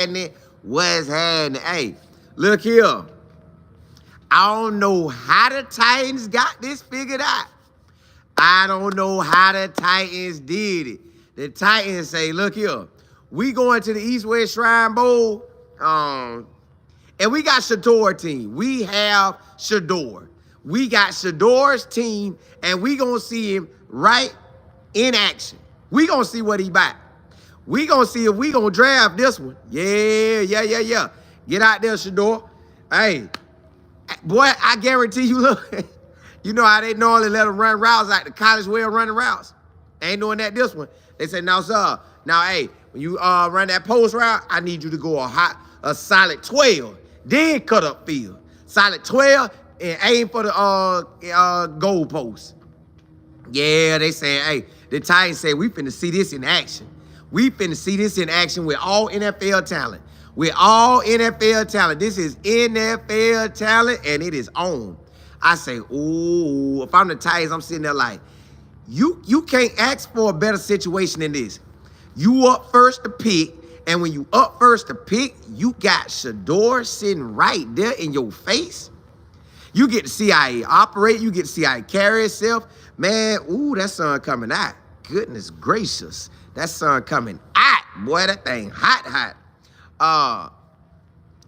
happening? What's happening? Hey, look here. I don't know how the Titans got this figured out. I don't know how the Titans did it. The Titans say, look here, we going to the East-West Shrine Bowl, and we got Shedeur team. We have Shedeur. We got Shedeur's team, and we going to see him right in action. We going to see what he about. We going to see if we going to draft this one. Yeah. Get out there, Shedeur. Hey, boy, I guarantee you, look, you know how they normally let them run routes like the college way of running routes? Ain't doing that this one. They say, now, sir, now, hey, when you run that post route, I need you to go a solid 12. Then cut up field. Solid 12 and aim for the goal post. Yeah, they saying, hey, the Titans say, we finna see this in action. We finna see this in action with all NFL talent. With all NFL talent. This is NFL talent, and it is on. I say, ooh, if I'm the Titans, I'm sitting there like, you can't ask for a better situation than this. You up first to pick, and when you up first to pick, you got Shedeur sitting right there in your face. You get to see how he operate. You get to see how he carry himself. Man, ooh, that sun coming out. Goodness gracious. That sun coming out. Boy, that thing hot.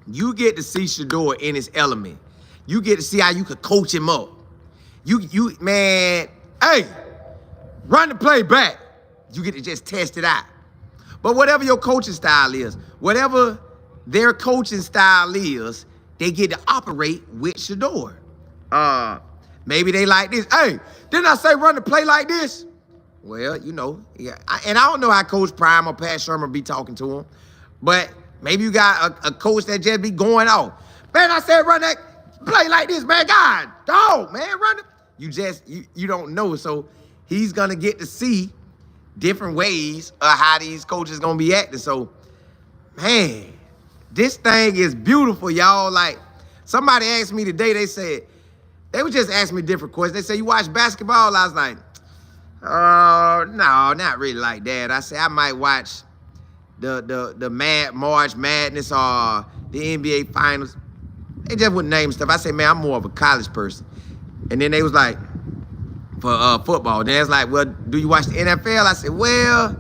You get to see Shedeur in his element. You get to see how you could coach him up. Man, hey, run the play back. You get to just test it out. But whatever your coaching style is, whatever their coaching style is, they get to operate with Shedeur. Maybe they like this. Hey, didn't I say run the play like this? Well, you know, yeah. And I don't know how Coach Prime or Pat Shermer be talking to him, but maybe you got a coach that just be going off. Man, I said run that play like this, man. God, dog, man, run it. You don't know. So he's gonna get to see different ways of how these coaches gonna be acting. So, man, this thing is beautiful, y'all. Like, somebody asked me today, they would just ask me different questions. They say, you watch basketball? I was like, no, not really like that. I say I might watch the March Madness or the NBA Finals. They just wouldn't name stuff. I say, man, I'm more of a college person. And then they was like, for football. Then it's like, well, do you watch the NFL? I said, well,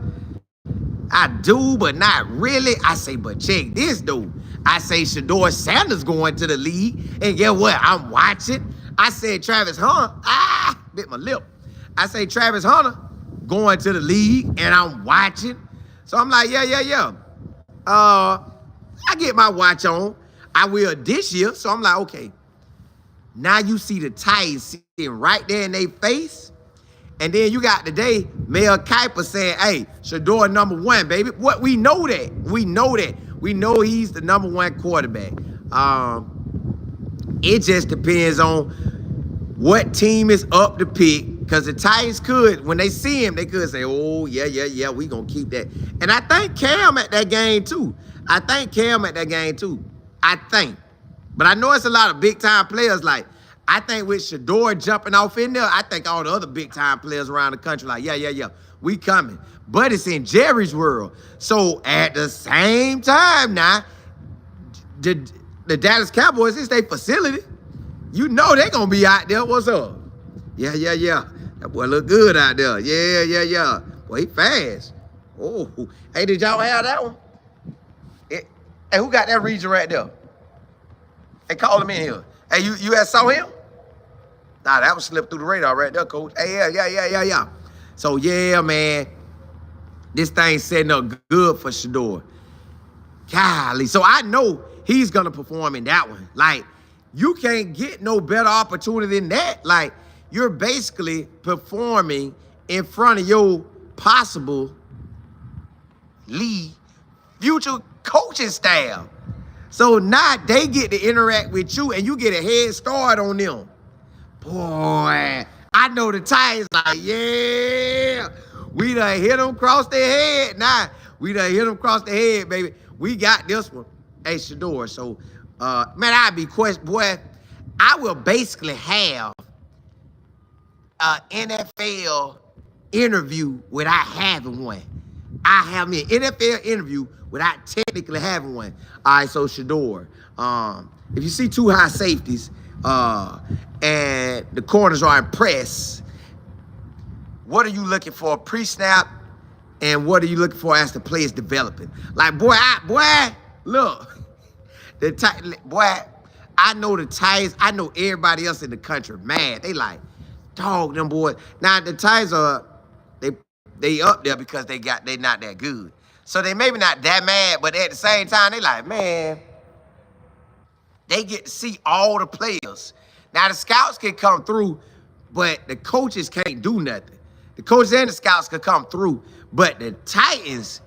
I do, but not really. I say, but check this, dude. I say, Shedeur Sanders going to the league. And guess what? I'm watching. I said, Travis Hunter. Bit my lip. I say, Travis Hunter going to the league, and I'm watching. So I'm like, yeah. I get my watch on. I will this year. So I'm like, okay. Now you see the Titans sitting right there in their face. And then you got today Mel Kiper saying, hey, Shedeur #1, baby. What we know that. We know he's the #1 quarterback. It just depends on what team is up to pick. Because the Titans could, when they see him, they could say, oh, yeah, we going to keep that. And I think Cam at that game, too. I think. But I know it's a lot of big-time players. Like, I think with Shedeur jumping off in there, I think all the other big-time players around the country like, yeah, we coming. But it's in Jerry's world. So at the same time now, the Dallas Cowboys, it's their facility. You know they going to be out there. What's up? Yeah. That boy look good out there. Yeah. Boy, he fast. Oh, hey, did y'all have that one? Hey, who got that region right there? Hey, call him in here. Hey, you had saw him? Nah, that was slipped through the radar right there, coach. Hey, yeah. So, yeah, man, this thing's setting up good for Shedeur. Golly. So I know he's going to perform in that one. Like, you can't get no better opportunity than that. Like, you're basically performing in front of your possible lead future coaching staff. So now they get to interact with you and you get a head start on them. Boy, I know the Titans like, yeah, we done hit them across their head. Nah, we done hit them across the head, baby. We got this one. Hey, Shedeur. So, man, I'd be questioned, boy, I will basically have an NFL interview without having one. I have me an NFL interview without technically having one. All right, so Shedeur. If you see two high safeties and the corners are in press, what are you looking for pre-snap, and what are you looking for as the play is developing? Like, boy, look, I know the Titans, I know everybody else in the country mad. They like, dog, them boys. Now the Titans are they up there because they not that good. So they maybe not that mad, but at the same time, they like, man, they get to see all the players. Now the scouts can come through, but the coaches can't do nothing. The coaches and the scouts can come through, but the Titans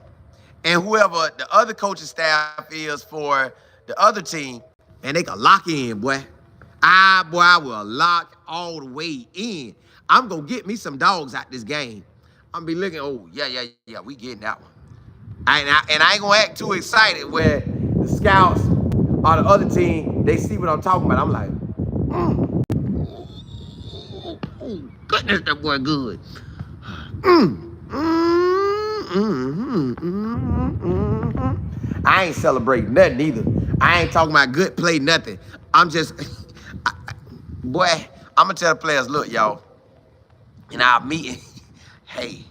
and whoever the other coaching staff is for the other team, and they can lock in, boy. I will lock all the way in. I'm going to get me some dogs out this game. I'm going to be looking, oh, yeah, we getting that one. And I ain't going to act too excited where the scouts or the other team, they see what I'm talking about. I'm like, oh, goodness, that boy good. I ain't celebrating nothing either. I ain't talking about good play, nothing. I'm just, boy, I'm going to tell the players, look, y'all, in our meeting, hey,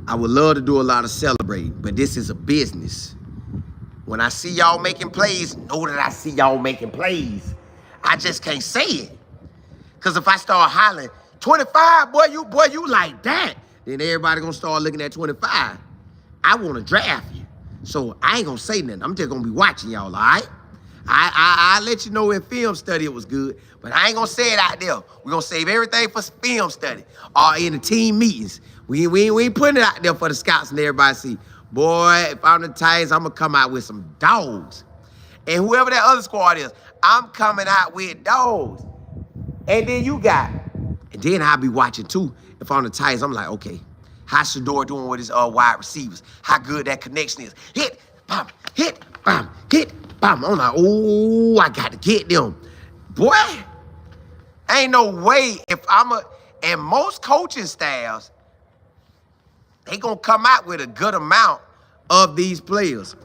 I would love to do a lot of celebrating, but this is a business. When I see y'all making plays, know that I see y'all making plays. I just can't say it. Because if I start hollering, 25, boy, you like that, then everybody going to start looking at 25. I want to draft you. So I ain't going to say nothing. I'm just going to be watching y'all, all right? I let you know in film study it was good, but I ain't going to say it out there. We're going to save everything for film study or in the team meetings. We ain't putting it out there for the scouts and everybody see. Boy, if I'm the Titans, I'm going to come out with some dogs. And whoever that other squad is, I'm coming out with dogs. And then and then I'll be watching too. If I'm the Titans, I'm like, okay, how's Shedeur doing with his wide receivers? How good that connection is. Hit, bam, hit, bam, hit, bam. I'm like, oh, I got to get them. Boy, ain't no way and most coaching staffs, they gonna come out with a good amount of these players.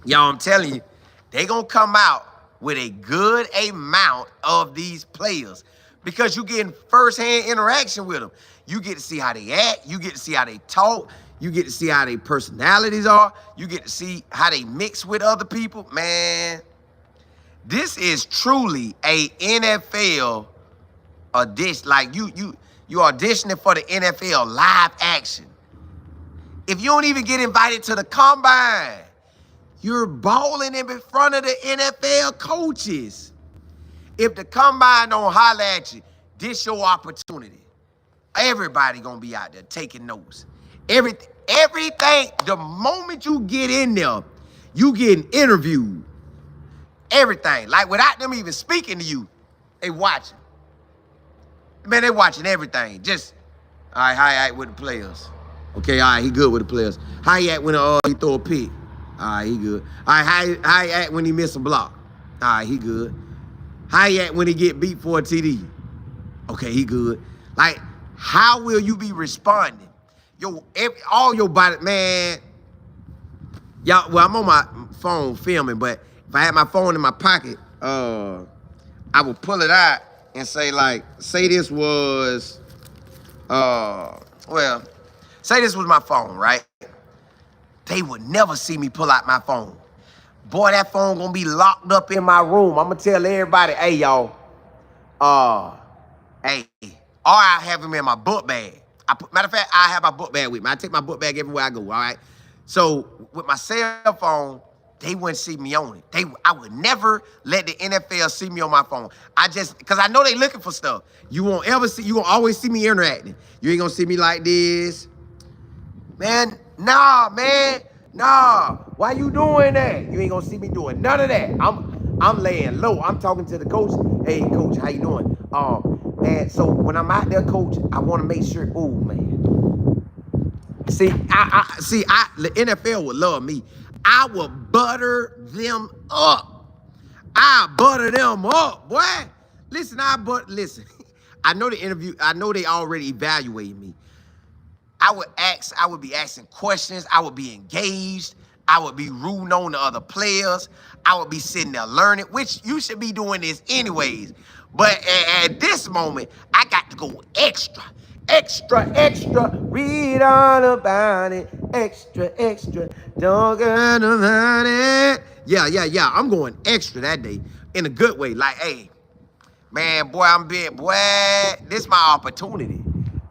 Y'all, I'm telling you, they gonna come out with a good amount of these players because you getting firsthand interaction with them. You get to see how they act. You get to see how they talk. You get to see how their personalities are. You get to see how they mix with other people. Man, this is truly a NFL audition. Like you auditioning for the NFL live action. If you don't even get invited to the combine, you're balling in front of the NFL coaches. If the combine don't holler at you, this your opportunity. Everybody gonna be out there taking notes. Everything, the moment you get in there, you getting interviewed. Everything. Like without them even speaking to you, they watching. Man, they watching everything. Just, all right, how he act with the players? Okay, all right, he good with the players. How he act when he throw a pick? All right, he good. All right, how he act when he miss a block? All right, he good. How he act when he get beat for a TD? Okay, he good. Like, how will you be responding? All your body, man. Y'all, well, I'm on my phone filming, but if I had my phone in my pocket, I would pull it out and say, like, say this was my phone, right? They would never see me pull out my phone. Boy, that phone gonna be locked up in my room. I'm gonna tell everybody, hey, y'all, hey, or I have him in my book bag. Matter of fact, I have my book bag with me. I take my book bag everywhere I go, all right? So with my cell phone, they wouldn't see me on it. I would never let the NFL see me on my phone. Because I know they looking for stuff. You won't always see me interacting. You ain't gonna see me like this. Man, nah. Why you doing that? You ain't gonna see me doing none of that. I'm laying low. I'm talking to the coach. Hey, coach, how you doing? And so when I'm out there, coach, I want to make sure. Oh man. See, the NFL would love me. I will butter them up. I butter them up, boy. Listen. I know the interview. I know they already evaluated me. I would be asking questions. I would be engaged. I would be rooting on the other players. I would be sitting there learning, which you should be doing this anyways. But at this moment, I got to go extra, extra, extra. Read all about it. Extra, extra. Don't get about it. Yeah. I'm going extra that day in a good way. Like, hey, man, boy, I'm big. Boy, this is my opportunity.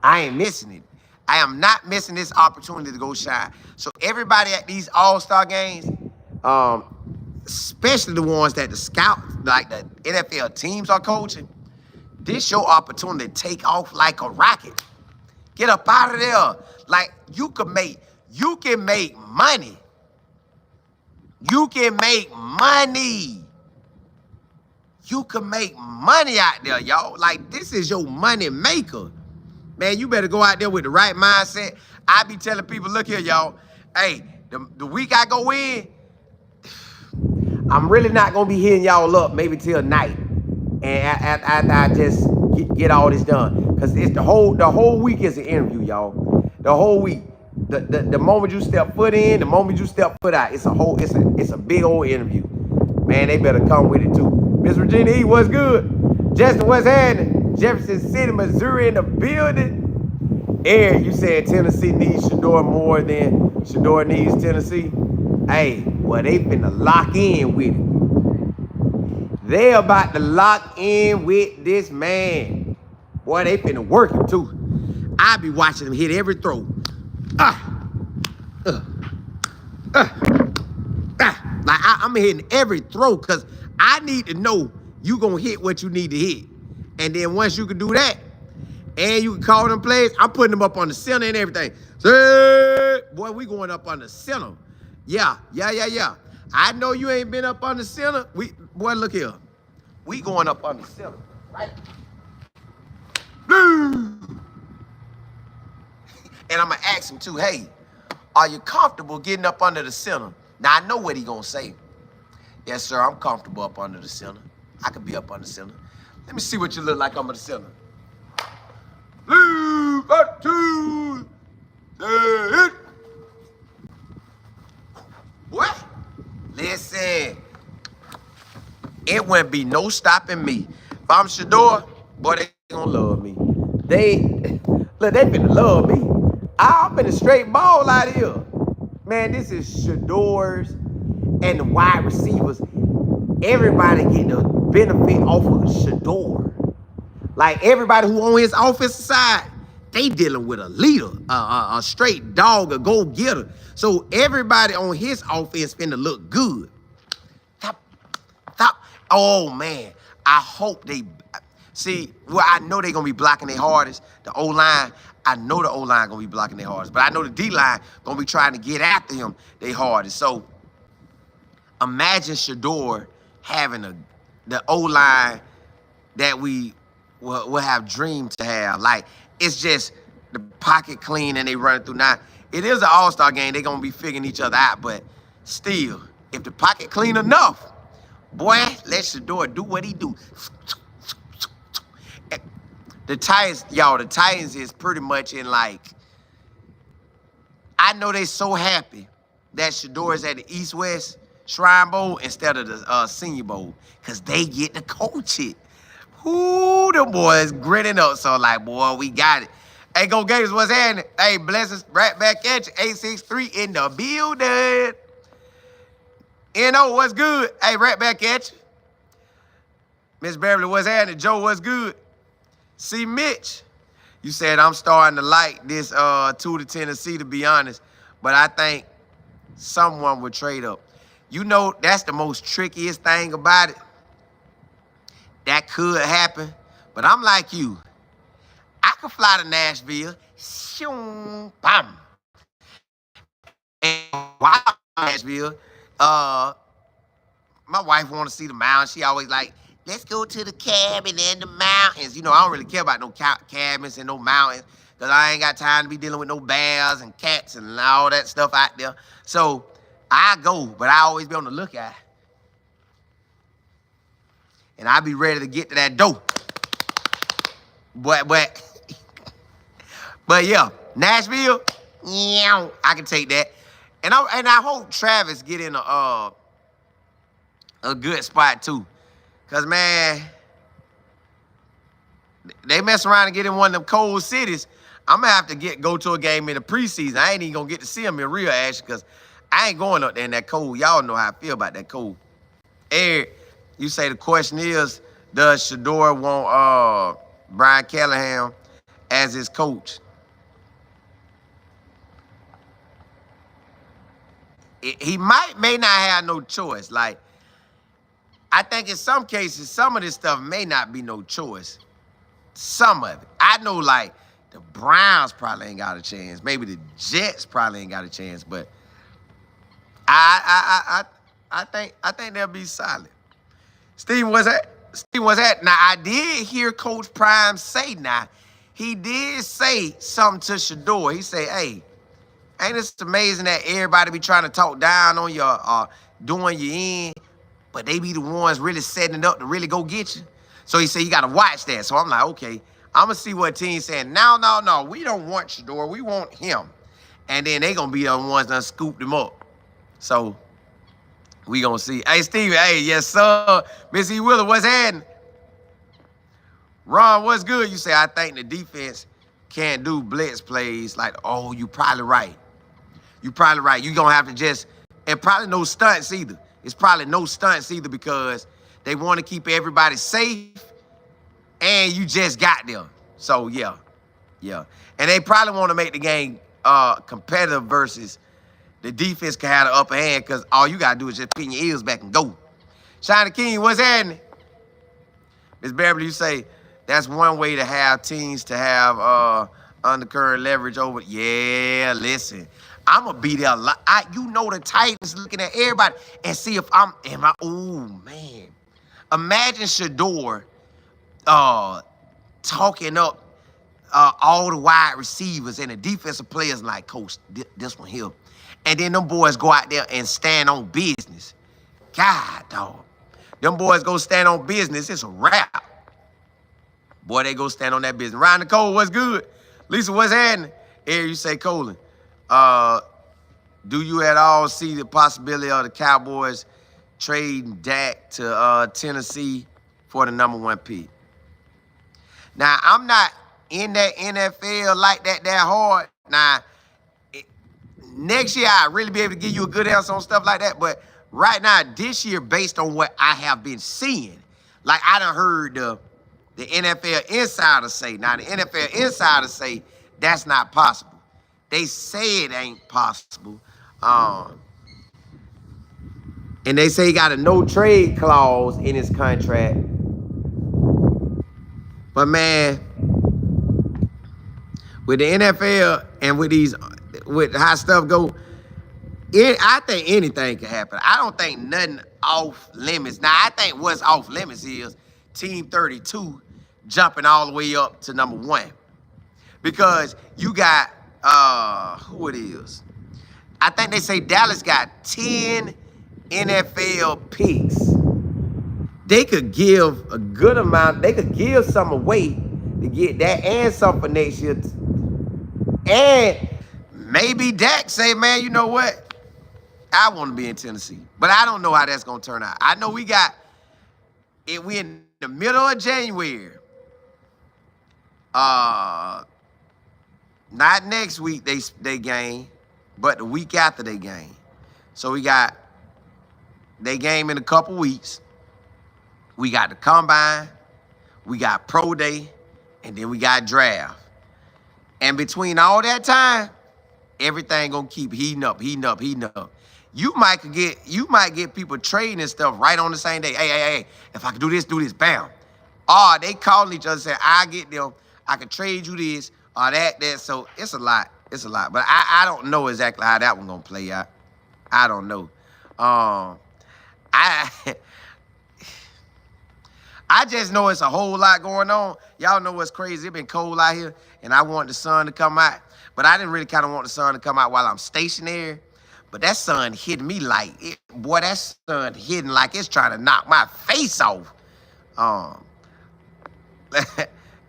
I ain't missing it. I am not missing this opportunity to go shine. So everybody at these all-star games, especially the ones that the scouts, like the NFL teams are coaching, this your opportunity to take off like a rocket. Get up out of there. Like you can make money. You can make money. You can make money out there, y'all. Like this is your money maker. Man, you better go out there with the right mindset. I be telling people, look here, y'all. Hey, the week I go in, I'm really not gonna be hitting y'all up maybe till night, and after I just get all this done, cause it's the whole week is an interview, y'all. The whole week, the moment you step foot in, the moment you step foot out, it's a big old interview. Man, they better come with it too. Miss Virginia E, what's good? Justin, what's happening? Jefferson City, Missouri in the building. Eric, you said Tennessee needs Shedeur more than Shedeur needs Tennessee. Hey, well, they finna lock in with it. They about to lock in with this man. Boy, they finna work him too. I be watching him hit every throw. Like I'm hitting every throw because I need to know you gonna hit what you need to hit. And then once you can do that, and you can call them plays, I'm putting them up on the center and everything. Say, boy, we going up on the center. Yeah. I know you ain't been up on the center. Boy, look here. We going up on the center, right? And I'm gonna ask him too, hey, are you comfortable getting up under the center? Now I know what he gonna say. Yes, sir, I'm comfortable up under the center. I could be up under the center. Let me see what you look like under the center. 1, 2, 3. What? Listen, it wouldn't be no stopping me. If I'm Shedeur, boy, they gonna love me. They finna love me. I'm in a straight ball out here. Man, this is Shedeur's and the wide receivers. Everybody getting a benefit off of Shedeur. Like everybody who on his offensive side, they dealing with a leader, a straight dog, a go-getter. So everybody on his offense finna look good. Stop. Oh man, I hope they see. Well, I know they gonna be blocking their hardest. The O-line, I know the O-line gonna be blocking their hardest, but I know the D-line gonna be trying to get after him their hardest. So imagine Shedeur having the O-line that we will have dreamed to have. Like, it's just the pocket clean and they run through. Now, it is an all-star game. They're going to be figuring each other out. But still, if the pocket clean enough, boy, let Shedeur do what he do. The Titans is pretty much in like, I know they so happy that Shedeur is at the East-West Shrine Bowl instead of the Senior Bowl, because they get to coach it. Ooh, the boys grinning up. So like, boy, we got it. Hey, Go Gators, what's happening? Hey, blessings right back at you. 863 in the building. N.O., what's good? Hey, right back at you. Miss Beverly, what's happening? Joe, what's good? See, Mitch, you said I'm starting to like this 2 to Tennessee, to be honest. But I think someone would trade up. You know, that's the most trickiest thing about it. That could happen. But I'm like you. I could fly to Nashville. Shoom, bam. And while I'm in Nashville, my wife want to see the mountains. She always like, let's go to the cabin and the mountains. You know, I don't really care about no cabins and no mountains, because I ain't got time to be dealing with no bears and cats and all that stuff out there. So I go, but I always be on the lookout. And I be ready to get to that door. But yeah, Nashville, yeah, I can take that. And I hope Travis get in a good spot too. Cause man, they mess around and get in one of them cold cities. I'm gonna have to go to a game in the preseason. I ain't even gonna get to see them in real action because I ain't going up there in that cold. Y'all know how I feel about that cold. Eric, you say the question is, does Shedeur want Brian Callahan as his coach? He may not have no choice. Like, I think in some cases, some of this stuff may not be no choice. Some of it. I know, like, the Browns probably ain't got a chance. Maybe the Jets probably ain't got a chance. But I think they'll be solid. Steve, what's that? Now, I did hear Coach Prime say now, he did say something to Shedeur. He said, hey, ain't it amazing that everybody be trying to talk down on you doing you in, but they be the ones really setting it up to really go get you? So he said, you got to watch that. So I'm like, okay, I'm going to see what team's saying. No, we don't want Shedeur. We want him. And then they going to be the ones that scooped him up. So we going to see. Hey, Steve, hey, yes, sir. Miss E. Willer, what's happening? Ron, what's good? You say, I think the defense can't do blitz plays. Like, oh, you probably right. You probably right. You going to have to just, and probably no stunts either. It's probably no stunts either because they want to keep everybody safe and you just got them. So, yeah. And they probably want to make the game competitive versus the defense can have the upper hand because all you got to do is just pin your ears back and go. Shiny King, what's happening? Miss Beverly, you say, that's one way to have teams to have undercurrent leverage over. Yeah, listen. I'm going to be there a lot. You know the Titans looking at everybody and see if oh, man. Imagine Shedeur talking up all the wide receivers and the defensive players like, Coach, this one here. And then them boys go out there and stand on business. God, dog. Them boys go stand on business. It's a wrap. Boy, they go stand on that business. Ryan Nicole, what's good? Lisa, what's happening? Here you say, Colin, do you at all see the possibility of the Cowboys trading Dak to Tennessee for the #1 pick? Now, I'm not in that NFL like that hard. Now, next year, I'll really be able to give you a good answer on stuff like that. But right now, this year, based on what I have been seeing, like I done heard the NFL insiders say. Now, the NFL insiders say that's not possible. They say it ain't possible. And they say he got a no-trade clause in his contract. But, man, with the NFL and with how stuff go, I think anything can happen. I don't think nothing off limits. Now, I think what's off limits is Team 32 jumping all the way up to #1. Because you got, who it is? I think they say Dallas got 10 NFL picks. They could give a good amount. They could give some away to get that and some for next year. And maybe Dak say, man, you know what? I want to be in Tennessee. But I don't know how that's going to turn out. I know we in the middle of January. Not next week they game, but the week after they game. So we got they game in a couple weeks. We got the combine, we got pro day, and then we got draft. And between all that time, everything gonna keep heating up. You might get people trading and stuff right on the same day. Hey, if I can do this, bam. Oh, they calling each other saying, I get them, I can trade you this or that. So it's a lot. But I don't know exactly how that one gonna play out. I don't know. I just know it's a whole lot going on. Y'all know what's crazy. It been cold out here, and I want the sun to come out. But I didn't really kind of want the sun to come out while I'm stationary. But that sun hitting me like, that sun hitting like it's trying to knock my face off.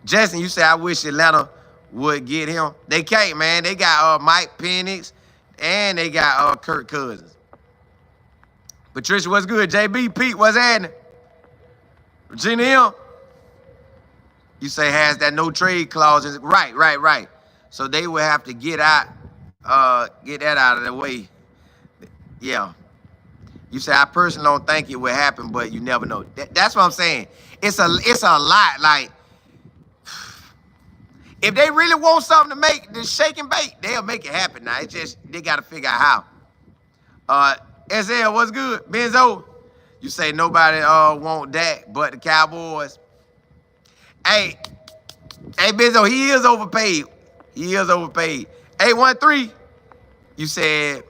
Justin, you say, I wish Atlanta would get him. They can't, man. They got Mike Penix and they got Kirk Cousins. Patricia, what's good? JB, Pete, what's happening? Regina Hill, you say has that no trade clause. Right. So they would have to get that out of the way. Yeah. You say I personally don't think it would happen, but you never know. That's what I'm saying. It's a lot. Like, if they really want something to make the shake and bake, they'll make it happen. Now it's just they got to figure out how. SL, what's good? Benzo, you say nobody want that but the Cowboys. Hey, Benzo, he is overpaid. He is overpaid. 813, you said,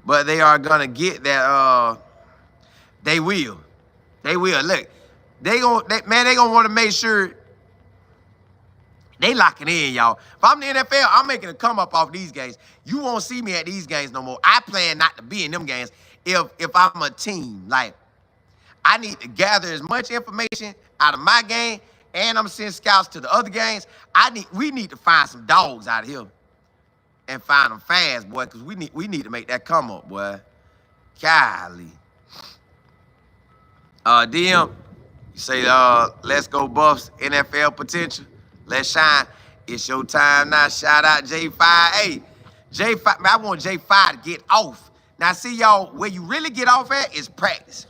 but they are gonna get that. They will. Look, they gonna want to make sure they lock it in, y'all. If I'm the NFL, I'm making a come up off these games. You won't see me at these games no more. I plan not to be in them games if I'm a team. Like, I need to gather as much information out of my game, and I'm sending scouts to the other games. We need to find some dogs out of here and find them fast, boy, because we need to make that come up, boy. Golly. DM, you say, let's go Buffs, NFL potential. Let's shine. It's your time now. Shout out J5. Hey, J5, man, I want J5 to get off. Now, see, y'all, where you really get off at is practice.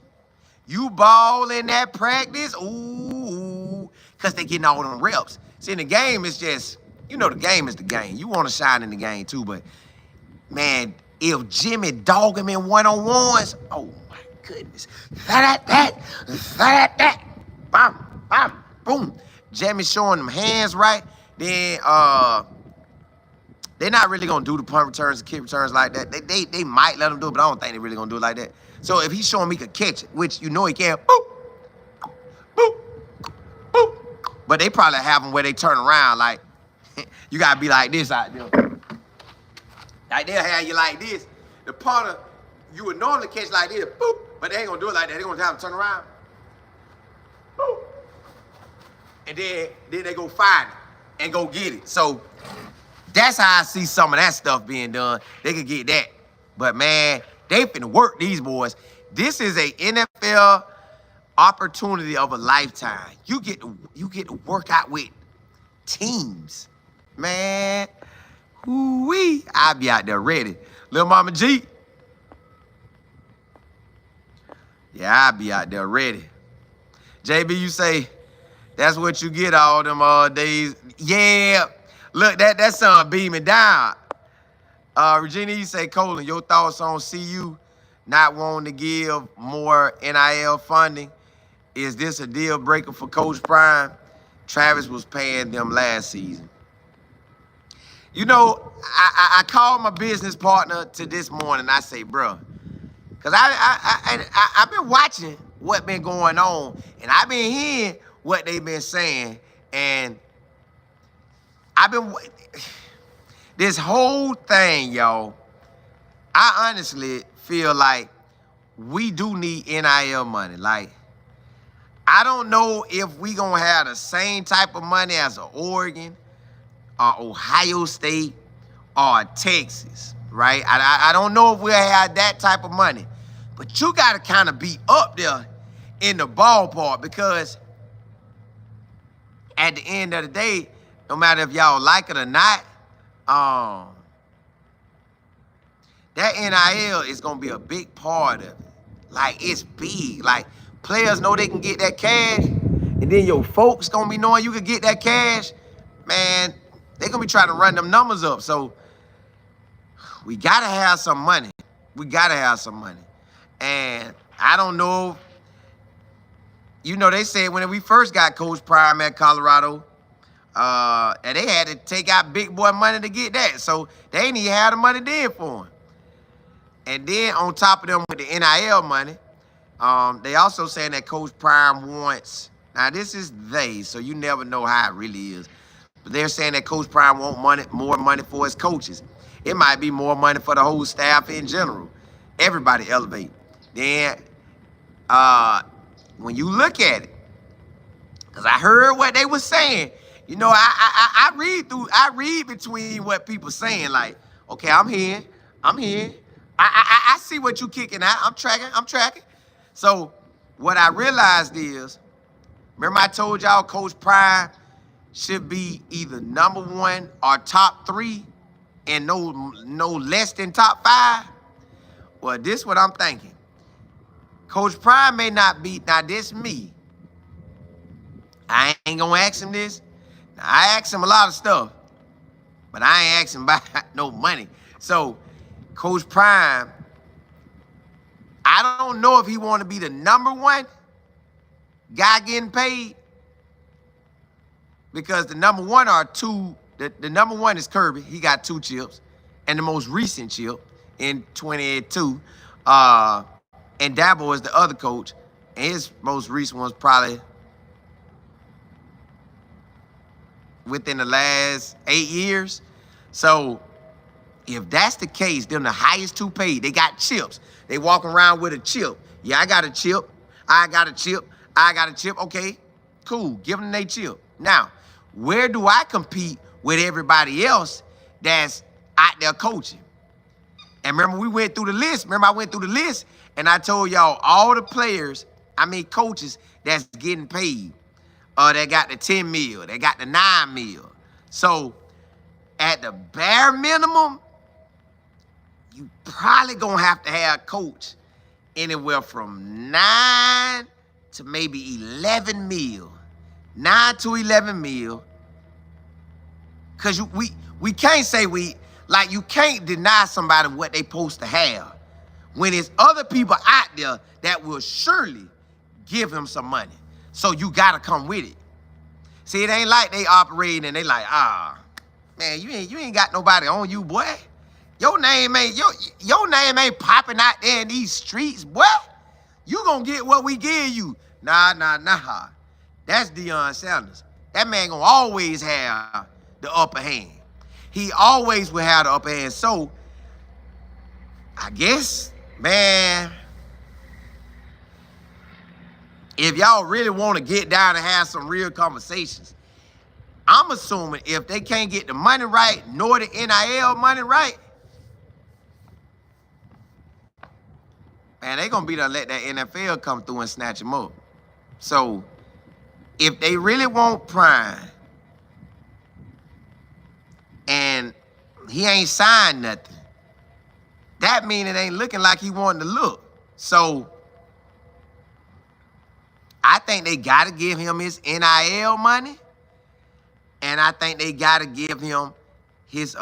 You ball in that practice, ooh, because they getting all them reps. See, in the game, it's just, you know, the game is the game. You want to shine in the game, too, but, man, if Jimmy dog him in one-on-ones, oh, my goodness. That. Bam, bam, boom. Jimmy showing them hands right, then they're not really gonna do the punt returns and kick returns like that. They might let him do it, but I don't think they're really gonna do it like that. So if he's showing me could catch it, which you know he can, boop, boop, boop. But they probably have them where they turn around like you gotta be like this out there. Like they'll have you like this. The punter, you would normally catch like this, boop, but they ain't gonna do it like that. They're gonna have to turn around. Boop. And then they go find it and go get it. So that's how I see some of that stuff being done. They could get that. But, man, they finna work these boys. This is a NFL opportunity of a lifetime. You get to work out with teams. Man, woo-wee. I'll be out there ready. Little Mama G. Yeah, I'll be out there ready. JB, you say, that's what you get all them days. Yeah. Look, that sun beaming down. Regina, you say, Colin, your thoughts on CU not wanting to give more NIL funding? Is this a deal breaker for Coach Prime? Travis was paying them last season. You know, I called my business partner to this morning. I say, bro, because I've been watching what been going on, and I've been hearing what they've been saying, and I've been this whole thing, y'all. I honestly feel like we do need NIL money. Like, I don't know if we gonna have the same type of money as Oregon or Ohio State or Texas, right? I don't know if we'll have that type of money, but you gotta kind of be up there in the ballpark, because at the end of the day, no matter if y'all like it or not, that NIL is going to be a big part of it. Like, it's big. Like, players know they can get that cash, and then your folks going to be knowing you can get that cash. Man, they're going to be trying to run them numbers up. So, we got to have some money. And I don't know. You know, they said when we first got Coach Prime at Colorado, and they had to take out big boy money to get that. So they ain't even had the money then for him. And then on top of them with the NIL money, they also saying that Coach Prime wants, now this is they, so you never know how it really is. But they're saying that Coach Prime wants more money for his coaches. It might be more money for the whole staff in general. Everybody elevate. Then when you look at it, because I heard what they were saying, You know, I read between what people saying. Like, okay, I'm here. I see what you kicking at. I'm tracking. So what I realized is, remember I told y'all Coach Prime should be either #1 or top 3 and no less than top 5. Well, this what I'm thinking. Coach Prime may not be, now this me. I ain't gonna ask him this. Now, I ask him a lot of stuff, but I ain't asking about no money. So, Coach Prime, I don't know if he want to be the #1 guy getting paid, because the #1 are two. The #1 is Kirby. He got 2 chips, and the most recent chip in 2022. And Dabo is the other coach, and his most recent one's probably within the last 8 years. So if that's the case, them the highest 2 paid. They got chips. They walking around with a chip. Yeah, I got a chip. I got a chip. Okay, cool. Give them their chip. Now, where do I compete with everybody else that's out there coaching? And remember, we went through the list. I went through the list, and I told y'all all the players, coaches that's getting paid. They got the 10 mil. They got the 9 mil. So at the bare minimum, you probably going to have a coach anywhere from 9 to maybe 11 mil. 9 to 11 mil. Because we can't say you can't deny somebody what they supposed to have when there's other people out there that will surely give him some money. So you got to come with it. See, it ain't like they operating and they like, man, you ain't got nobody on you, boy. Your name ain't popping out there in these streets, boy. You gonna get what we give you. Nah. That's Deion Sanders. That man gonna always have the upper hand. He always will have the upper hand. So, I guess, man, if y'all really want to get down and have some real conversations, I'm assuming if they can't get the money right, nor the NIL money right, man, they gonna be to let that NFL come through and snatch them up. So, if they really want Prime, and he ain't signed nothing, that means it ain't looking like he wanted to look. So, I think they got to give him his NIL money, and I think they got to give him his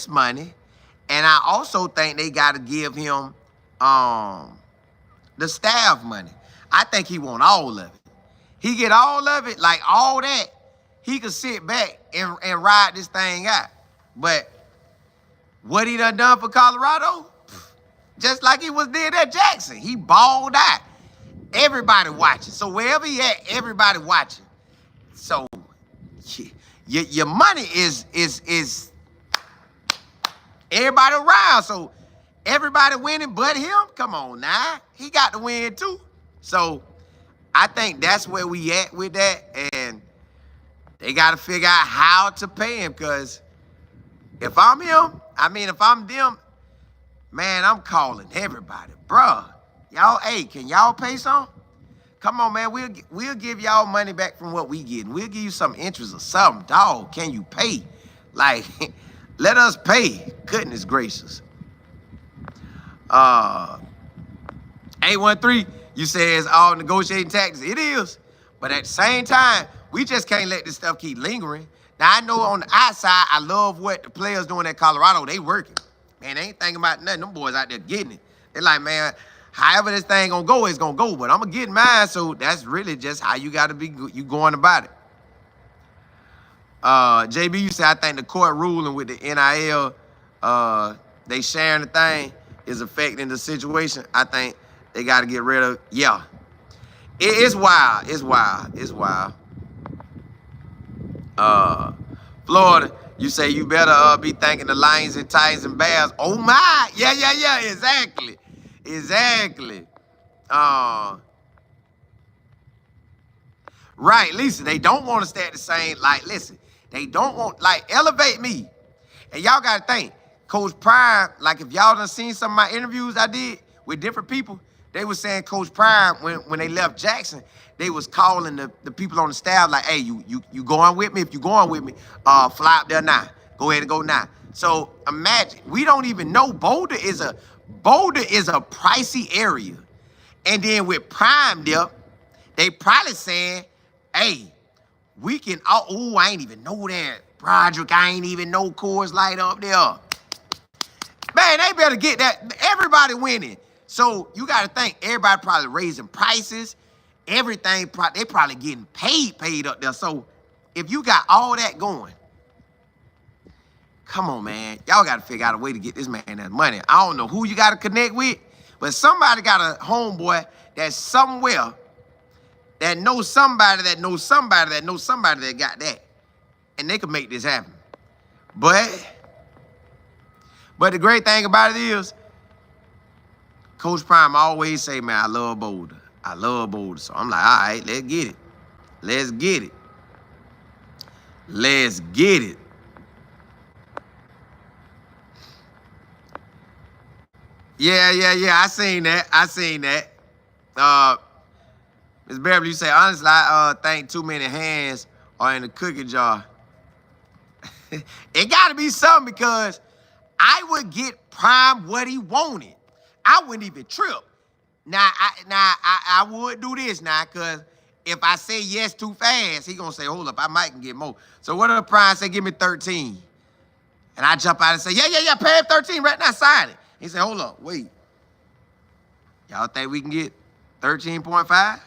money, and I also think they got to give him the staff money. I think he want all of it. He get all of it, like all that. He could sit back and ride this thing out. But what he done for Colorado, just like he was did at Jackson, he balled out. Everybody watching. So wherever he at, everybody watching. So your money is everybody around. So everybody winning but him. Come on now. He got to win too. So I think that's where we at with that. And they got to figure out how to pay him. Because if I'm him, if I'm them, man, I'm calling everybody. Bruh. Y'all, hey, can y'all pay some? Come on, man. We'll give y'all money back from what we get. We'll give you some interest or something. Dog, can you pay? Like, let us pay. Goodness gracious. 813, you say it's all negotiating tactics. It is. But at the same time, we just can't let this stuff keep lingering. Now, I know on the outside, I love what the players doing at Colorado. They working. Man, they ain't thinking about nothing. Them boys out there getting it. They're like, man, however this thing gonna go, it's gonna go. But I'm gonna get mine, so that's really just how you gotta be you going about it. JB, you say I think the court ruling with the NIL, they sharing the thing is affecting the situation. I think they gotta get rid of. Yeah, it's wild. It's wild. Florida, you say you better be thanking the Lions and Titans and Bears. Oh my, yeah, exactly. Right, listen, they don't want to stay at the same, like, listen, they don't want, like, elevate me. And y'all got to think, Coach Prime, like, if y'all done seen some of my interviews I did with different people, they was saying Coach Prime, when they left Jackson, they was calling the people on the staff, like, hey, you going with me? If you going with me, fly up there now. Go ahead and go now. So imagine, we don't even know Boulder is a pricey area. And then with Prime there, they probably saying, hey, we can, oh, I ain't even know that. Broderick, I ain't even know Coors Light up there. Man, they better get that. Everybody winning. So you got to think, everybody probably raising prices. Everything, they probably getting paid up there. So if you got all that going, come on, man. Y'all got to figure out a way to get this man that money. I don't know who you got to connect with, but somebody got a homeboy that's somewhere that knows somebody that knows somebody that knows somebody that got that. And they can make this happen. But the great thing about it is, Coach Prime always say, man, I love Boulder. I love Boulder. So I'm like, all right, let's get it. Let's get it. Let's get it. Yeah. I seen that. Ms. Beverly, you say, honestly, I think too many hands are in the cookie jar. It got to be something, because I would get Prime what he wanted. I wouldn't even trip. Now I would do this now, because if I say yes too fast, he going to say, hold up, I might can get more. So what if Prime say, give me 13? And I jump out and say, yeah, pay him 13 right now, sign it. He said, hold up, wait. Y'all think we can get 13.5?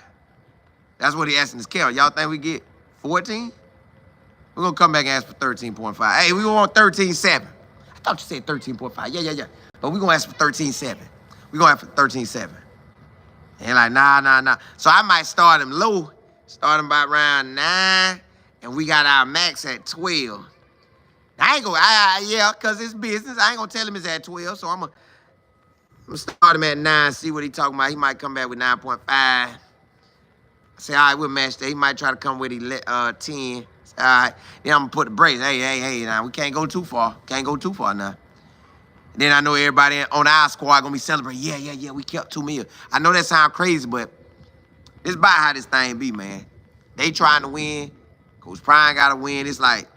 That's what he asking his Kel. Y'all think we get 14? We're going to come back and ask for 13.5. Hey, we want 13.7. I thought you said 13.5. Yeah. But we're going to ask for 13.7. We're going to ask for 13.7. And like, nah. So I might start him low, start him by around 9, and we got our max at 12. I ain't yeah, because it's business. I ain't going to tell him it's at 12, so I'm going to start him at 9, see what he talking about. He might come back with 9.5. I say, all right, we'll match that. He might try to come with 10. All right, then I'm going to put the brakes. Hey, now we can't go too far. Can't go too far now. Then I know everybody on our squad going to be celebrating. Yeah, we kept $2 million. I know that sounds crazy, but this about how this thing be, man. They trying to win. Coach Prime got to win. It's like,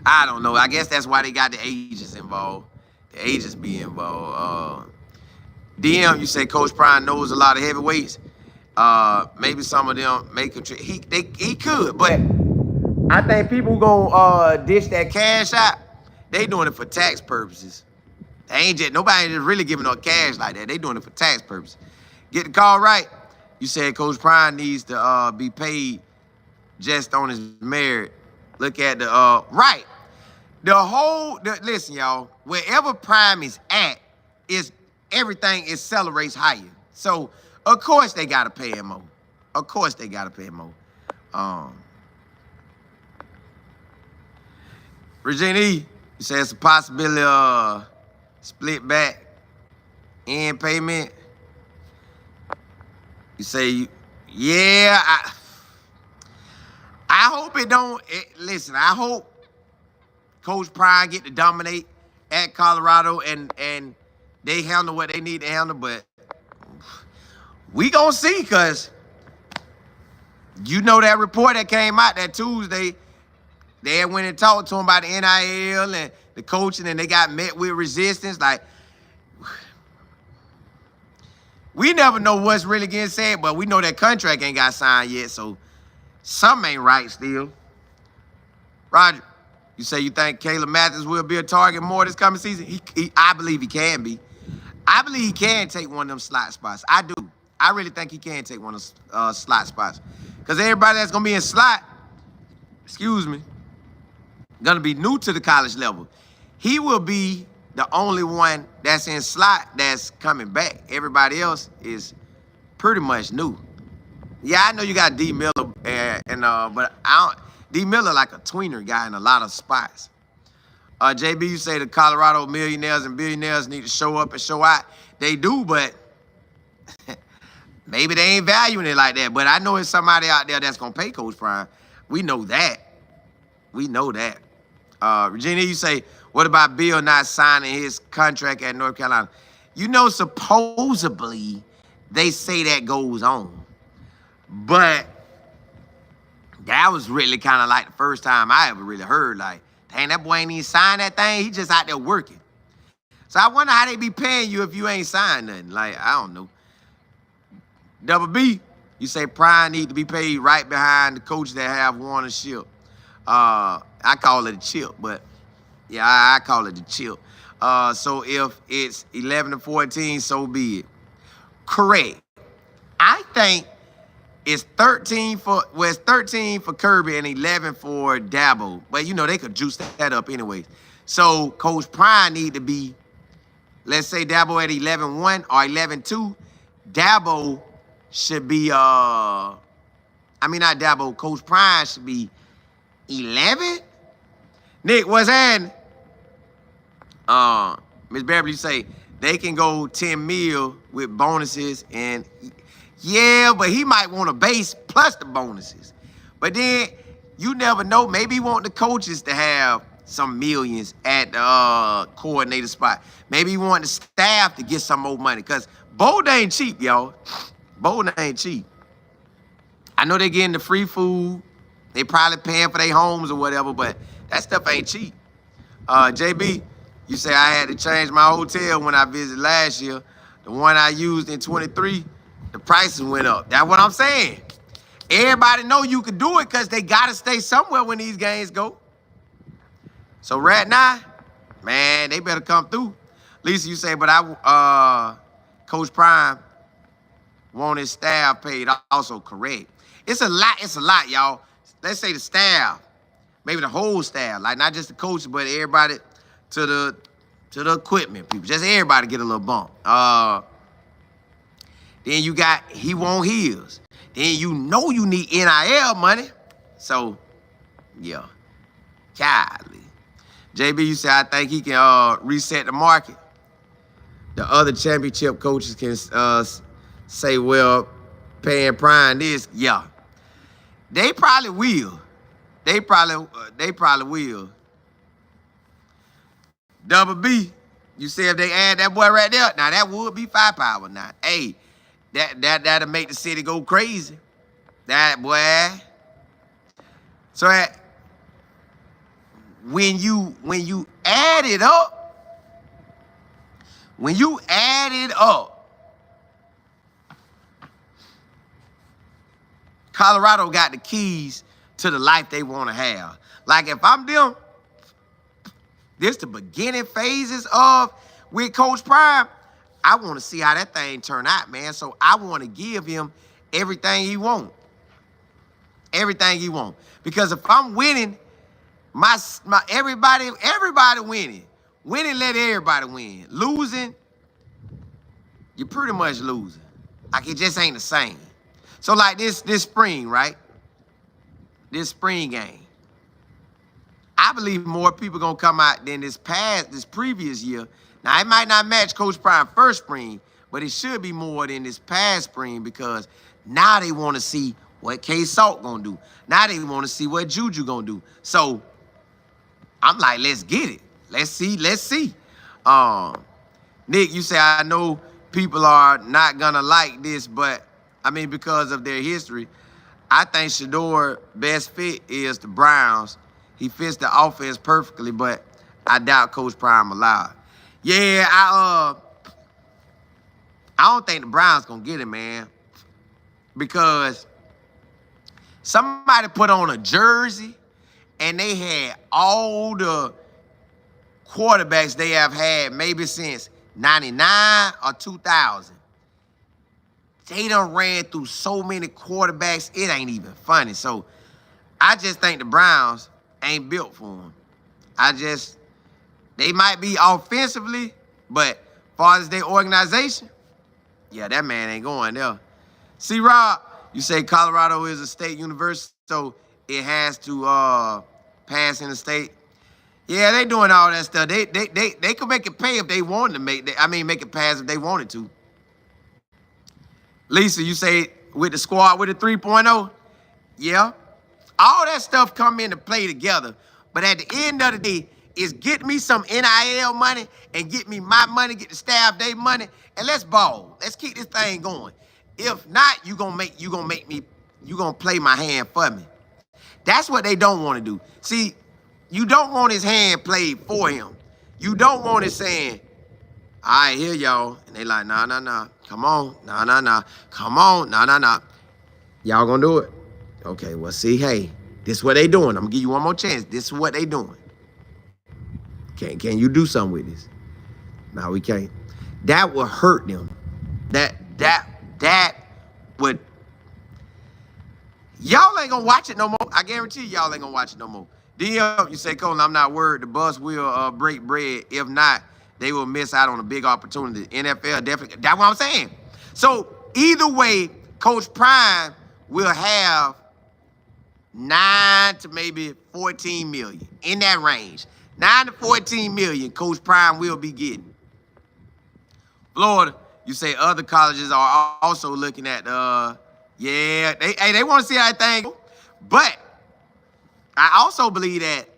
I don't know. I guess that's why they got the agents involved. The agents be involved. DM, you say Coach Prime knows a lot of heavyweights. Maybe some of them may contribute. He could, but I think people gonna dish that cash out. They doing it for tax purposes. They ain't just, nobody just really giving up cash like that. They doing it for tax purposes. Get the call right. You said Coach Prime needs to be paid just on his merit. Look at the right. Listen, y'all. Wherever Prime is at, everything accelerates higher. So of course they gotta pay him more. Of course they gotta pay him more. Regina E, you say it's a possibility of split back in payment. You say, yeah, I hope it don't. Listen, I hope Coach Prime get to dominate at Colorado and they handle what they need to handle, but we gonna see, because you know that report that came out that Tuesday, they went and talked to him about the NIL and the coaching, and they got met with resistance. Like, we never know what's really getting said, but we know that contract ain't got signed yet, so something ain't right still. Roger, you say you think Caleb Mathis will be a target more this coming season? I believe he can be. I believe he can take one of them slot spots. I do. I really think he can take one of those slot spots. Because everybody that's going to be in slot, going to be new to the college level. He will be the only one that's in slot that's coming back. Everybody else is pretty much new. Yeah, I know you got D. Miller, but D. Miller like a tweener guy in a lot of spots. JB, you say the Colorado millionaires and billionaires need to show up and show out. They do, but Maybe they ain't valuing it like that, but I know it's somebody out there that's gonna pay Coach Prime. We know that. We know that. Regina, you say, what about Bill not signing his contract at North Carolina? You know, supposedly they say that goes on, but that was really kind of like the first time I ever really heard, like, dang, that boy ain't even signed that thing. He just out there working. So I wonder how they be paying you if you ain't signed nothing. Like, I don't know. Double B, you say Prime need to be paid right behind the coach that have won a chip. I call it a chip, but yeah, I call it a chip. So if it's 11-14, so be it. Correct. I think it's 13 for Kirby and 11 for Dabo. But you know they could juice that up anyways. So Coach Prime need to be, let's say Dabo at 11-1 or 11-2. Dabo should be not Dabo. Coach Prime should be 11. Nick, what's happening? Miss Beverly say they can go 10 mil with bonuses, and yeah, but he might want a base plus the bonuses. But then you never know. Maybe he want the coaches to have some millions at the coordinator spot. Maybe he want the staff to get some more money, because Bold ain't cheap, y'all. Bold ain't cheap. I know they getting the free food. They probably paying for their homes or whatever, but that stuff ain't cheap. JB, you say I had to change my hotel when I visited last year. The one I used in 23, the prices went up. That's what I'm saying. Everybody know you can do it because they got to stay somewhere when these games go. So right now, man, they better come through. Lisa, you say, but Coach Prime want his staff paid also. Correct. It's a lot, y'all. Let's say the staff, maybe the whole staff, like not just the coaches, but everybody to the equipment people. Just everybody get a little bump. Then you got he want his. Then you know you need NIL money. So, yeah. Golly. JB, you say I think he can reset the market. The other championship coaches can say, well, paying Prime this, yeah. They probably will. They probably will. Double B, you say if they add that boy right there, now that would be firepower now. Hey, that'll make the city go crazy. That boy. So when you add it up, Colorado got the keys to the life they want to have. Like if I'm them, this the beginning phases of with Coach Prime. I want to see how that thing turn out, man. So I want to give him everything he want. Everything he want. Because if I'm winning, my everybody winning. Winning, let everybody win. Losing, you're pretty much losing. Like it just ain't the same. So like this spring, right? This spring game. I believe more people gonna come out than this previous year. Now it might not match Coach Prime first spring, but it should be more than this past spring because now they want to see what K Salt gonna do. Now they want to see what Juju gonna do. So I'm like, let's get it. Let's see. Nick, you say I know people are not gonna like this, but I mean because of their history. I think Shedeur best fit is the Browns. He fits the offense perfectly, but I doubt Coach Prime allowed. Yeah, I don't think the Browns gonna get him, man. Because somebody put on a jersey and they had all the quarterbacks they have had maybe since 99 or 2000. They done ran through so many quarterbacks, it ain't even funny. So I just think the Browns ain't built for him. They might be offensively, but as far as their organization, yeah, that man ain't going there. See, Rob, you say Colorado is a state university, so it has to pass in the state. Yeah, they doing all that stuff. They could make it pay if they wanted to make it pass if they wanted to. Lisa, you say with the squad with the 3.0? Yeah. All that stuff come into play together. But at the end of the day, is get me some NIL money and get me my money, get the staff their money, and let's ball. Let's keep this thing going. If not, you gonna play my hand for me. That's what they don't want to do. See, you don't want his hand played for him. You don't want it saying, all right, here y'all. And they like, nah. Come on, nah. Come on, nah. Y'all gonna do it? Okay, well, see, hey, this is what they doing. I'm gonna give you one more chance. This is what they doing. Can you do something with this? No, we can't. That will hurt them. That would. Y'all ain't gonna watch it no more. I guarantee y'all ain't gonna watch it no more. Deion, you say, Colin, I'm not worried. The bus will break bread. If not, they will miss out on a big opportunity. NFL definitely. That's what I'm saying. So either way, Coach Prime will have 9 to maybe 14 million in that range. 9 to 14 million Coach Prime will be getting. Florida, you say other colleges are also looking at yeah, they want to see how that thing go. But I also believe that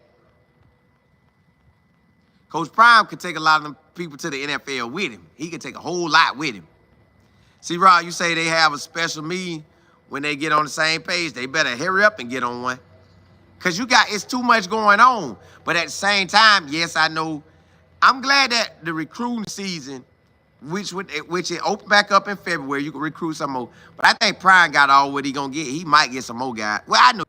Coach Prime could take a lot of them people to the NFL with him. He could take a whole lot with him. See, Rod, you say they have a special meeting when they get on the same page. They better hurry up and get on one. Because it's too much going on. But at the same time, yes, I know. I'm glad that the recruiting season, which it opened back up in February, you can recruit some more. But I think Prime got all what he going to get. He might get some more guys. Well, I know.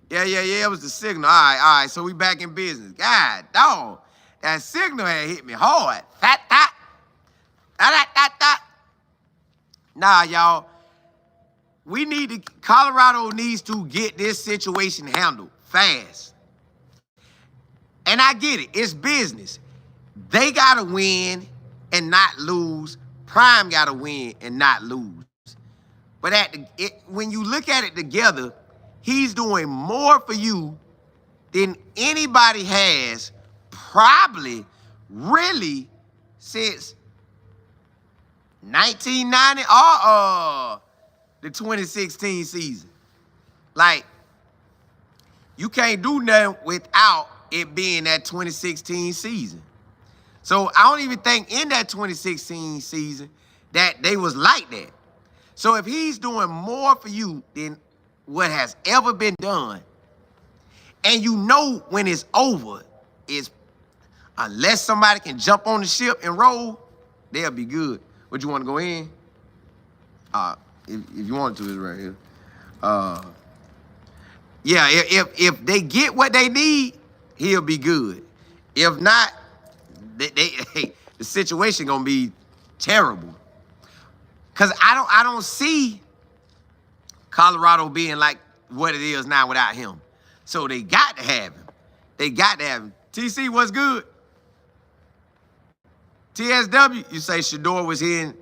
Yeah, it was the signal. All right. So we back in business. God, dog. That signal had hit me hard. Fat. Nah, y'all. Colorado needs to get this situation handled fast. And I get it. It's business. They got to win and not lose. Prime got to win and not lose. But when you look at it together, he's doing more for you than anybody has probably really since 1990 or the 2016 season. Like, you can't do nothing without it being that 2016 season. So I don't even think in that 2016 season that they was like that. So if he's doing more for you than what has ever been done, and you know when it's over, is unless somebody can jump on the ship and roll, they'll be good. Would you want to go in? If you want to, it's right here. Yeah, if they get what they need, he'll be good. If not, the situation gonna be terrible. Cause I don't see Colorado being like what it is now without him. So they got to have him. TC, what's good? TSW, you say Shedeur was in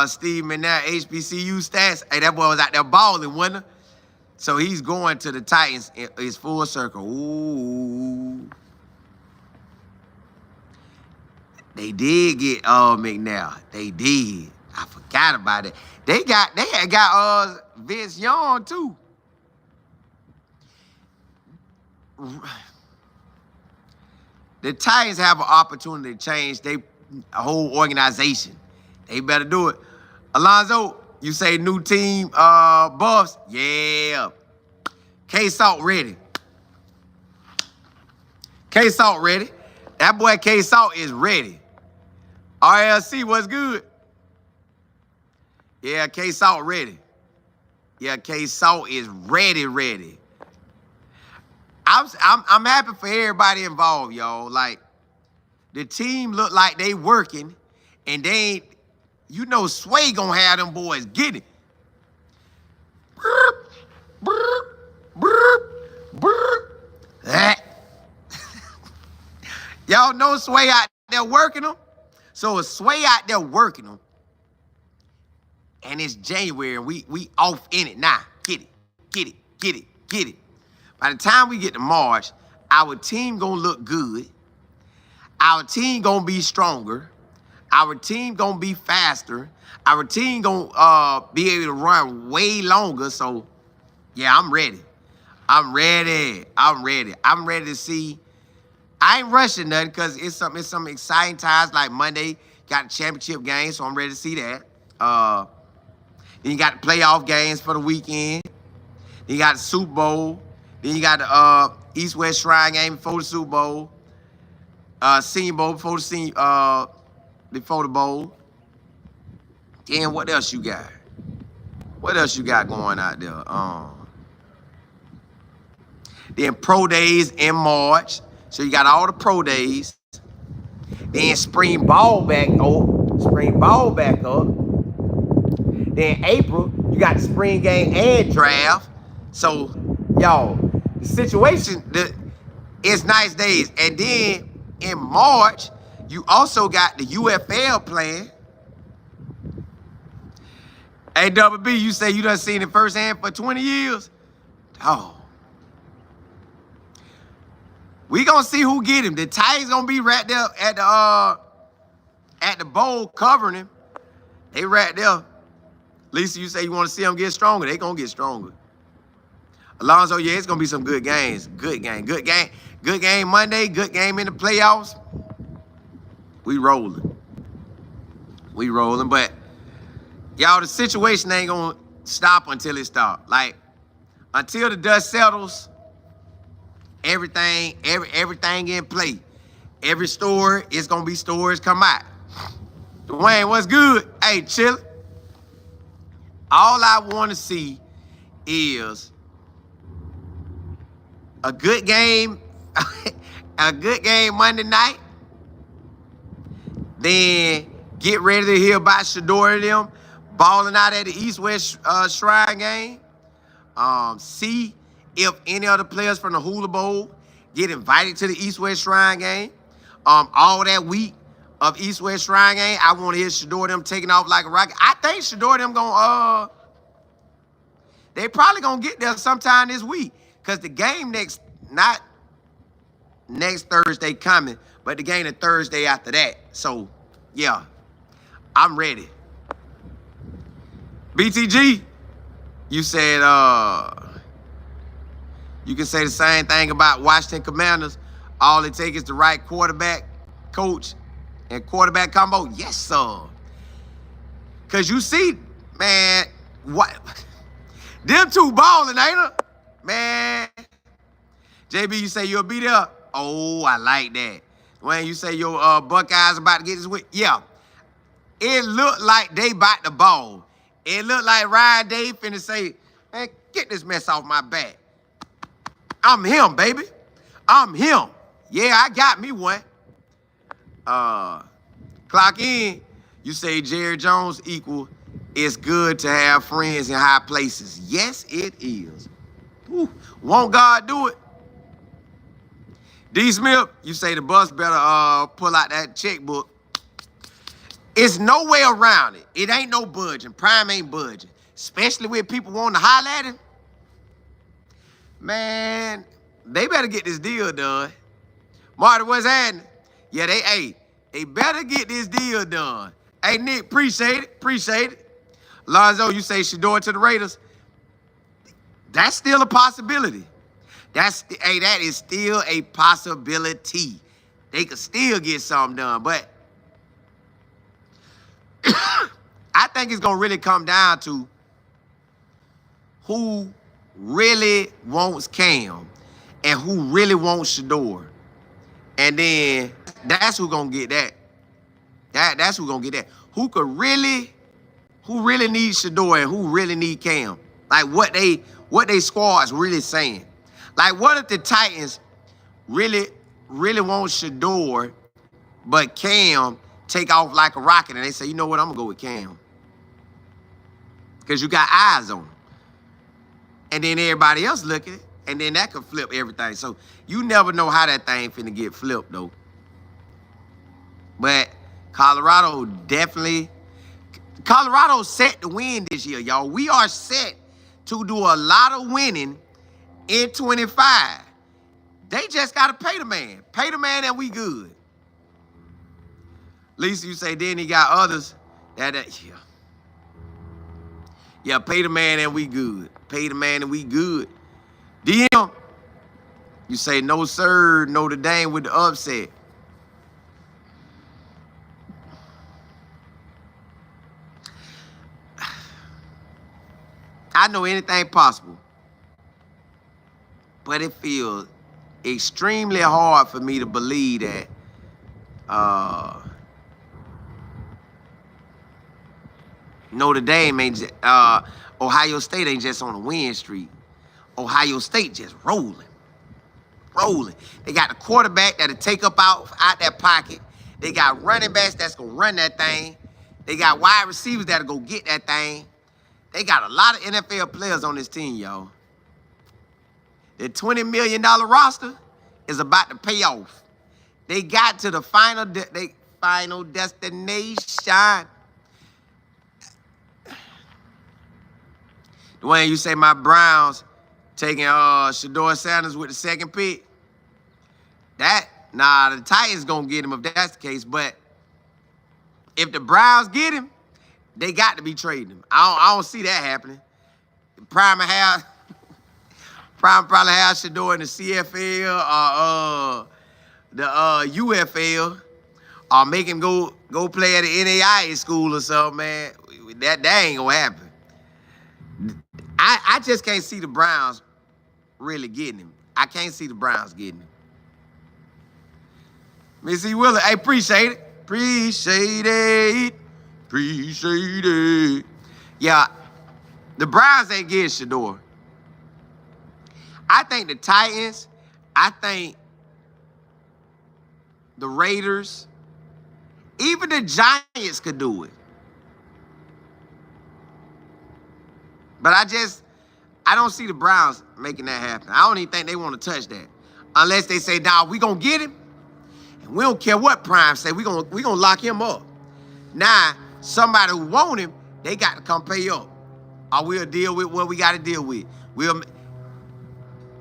Steve McNair HBCU stats. Hey, that boy was out there balling, wasn't he? So he's going to the Titans. It's full circle. Ooh. They did get McNair. They did. I forgot about it. They had got Vince Young too. The Titans have an opportunity to change their whole organization. They better do it. Alonzo, you say new team buffs? Yeah. K-Salt ready. K-Salt ready. That boy K-Salt is ready. RLC, what's good? Yeah, K-Salt ready. Yeah, K-Salt is ready. I'm happy for everybody involved, y'all. Like, the team look like they working, and they ain't, Sway gonna have them boys get it. Y'all know Sway out there working them? So if Sway out there working them, and it's January, and we off in it now. Get it. By the time we get to March, our team gonna look good. Our team gonna be stronger. Our team gonna be faster. Our team gonna be able to run way longer. So, yeah, I'm ready. I'm ready. I'm ready. I'm ready to see. I ain't rushing nothing because it's some exciting times. Like Monday, got a championship game, so I'm ready to see that. Then you got the playoff games for the weekend. Then you got the Super Bowl. Then you got the East-West Shrine game before the Super Bowl. Senior Bowl before the bowl. Then what else you got? What else you got going out there? Then pro days in March. So you got all the pro days. Then spring ball back up. Spring ball back up. Then April, you got the spring game and draft. So, y'all, the situation, it's nice days. And then in March, you also got the UFL playing. Hey, Double B, you say you done seen it firsthand for 20 years? Oh. We gonna see who get him. The Titans gonna be right there at the bowl covering him. They right there. Lisa, you say you want to see them get stronger. They gonna get stronger. Alonzo, yeah, it's gonna be some good games. Good game. Good game. Good game Monday. Good game in the playoffs. We rolling. We rolling. But y'all, the situation ain't gonna stop until it stops. Like, until the dust settles, everything in play. Every story, it's gonna be stories come out. Dwayne, what's good? Hey, chill. All I want to see is a good game, a good game Monday night. Then get ready to hear about Shedeur and them balling out at the East-West Shrine game. See if any other players from the Hula Bowl get invited to the East-West Shrine game. All that week of East-West Shrine game, I want to hear Shedeur them taking off like a rocket. I think Shedeur them gonna they probably gonna get there sometime this week. Cause the game not next Thursday coming, but the game the Thursday after that. So yeah, I'm ready. BTG, you said you can say the same thing about Washington Commanders. All it takes is the right quarterback, coach, and quarterback combo. Yes, sir. Cause you see, man, what them two balling, ain't it? Man. JB, you say you'll be there? Oh, I like that. When you say your Buckeyes about to get this week, yeah. It looked like they bought the ball. It looked like Ryan Day finna say, man, get this mess off my back. I'm him, baby. I'm him. Yeah, I got me one. Clock in. You say Jerry Jones equal, it's good to have friends in high places. Yes, it is. Whew. Won't God do it? D. Smith, you say the bus better pull out that checkbook. It's no way around it. It ain't no budging. Prime ain't budging. Especially with people wanting to holler at him. Man, they better get this deal done. Marty, what's happening? Yeah, they better get this deal done. Hey, Nick, appreciate it. Lonzo, you say Shedeur to the Raiders. That's still a possibility. That is still a possibility. They could still get something done, but I think it's gonna really come down to who really wants Cam and who really wants Shedeur. And then that's who gonna get that. That's who gonna get that. Who really needs Shedeur and who really need Cam? Like what they squad's really saying. Like what if the Titans really want Shedeur, but Cam take off like a rocket and they say, you know what, I'm gonna go with Cam. Because you got eyes on him. And then everybody else look at it, and then that could flip everything. So you never know how that thing finna get flipped though. But Colorado's set to win this year, y'all. We are set to do a lot of winning in 25. They just got to pay the man. Pay the man and we good. At least you say then he got others that yeah. Yeah, pay the man and we good. Pay the man and we good. Deion, you say no sir, Notre Dame with the upset. I know anything possible, but it feels extremely hard for me to believe that Notre Dame ain't Ohio State ain't just on a win streak. Ohio State just rolling. They got the quarterback that'll take up out that pocket. They got running backs that's gonna run that thing. They got wide receivers that'll go get that thing. They got a lot of NFL players on this team, y'all. The $20 million roster is about to pay off. They got to the final destination. Dwayne, you say my Browns taking Shedeur Sanders with the second pick. The Titans gonna get him if that's the case. But if the Browns get him, they got to be trading him. I don't see that happening. Prime probably have Shedeur in the CFL or the UFL, or make him go play at the NAIA school or something, man. That ain't gonna happen. I just can't see the Browns really getting him. I can't see the Browns getting him. Missy Willer, hey, appreciate it. Appreciate it. Yeah, the Browns ain't getting Shedeur. I think the Titans, I think the Raiders, even the Giants could do it. But I don't see the Browns making that happen. I don't even think they want to touch that. Unless they say, nah, we going to get him. And we don't care what Prime say. We gonna lock him up. Now, somebody who want him, they got to come pay up. Or we'll deal with what we got to deal with.